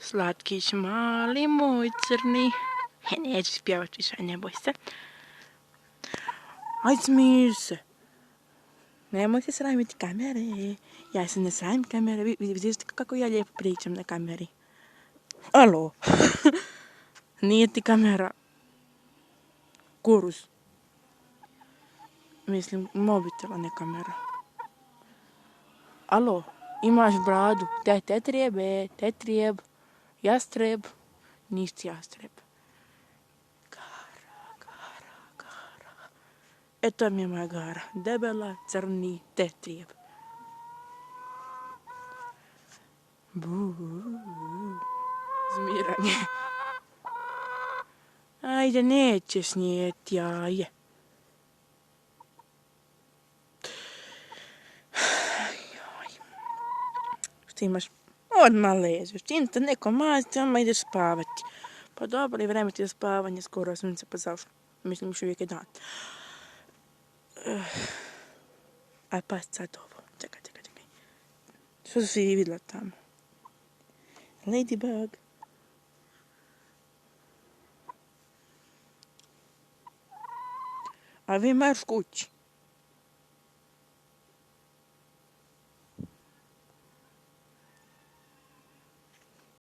Slatkiš mali moj crni. Neću spjevat više, ne boj se. Aj, smir se. Nemoj se sramiti kamere. Ja se ne sramim kamere. Vidiš kako ja lijepo pričam na kameri. Alo. Nije ti kamera. Kurus. Mislim, mobitela, ne kamera. Alo. Imaš bradu. Te trijeb. Jastreb. Nisi jastreb. Gara. To mi je moja gara. Debela, crni, tetrijeb. Zmiranje. Ajde, neće snijeti, aje. Što imaš? Odmah ležeš. Čim te neko mazi, odmah ideš spavati. Pa dobro, i vreme ti je spavanje, skoro sunce pa zašlo. Mislim, još uvijek je dan. Aj, pa sad ovo. Čekaj. Što si vidjela tamo? Ladybug. A vi marš kući.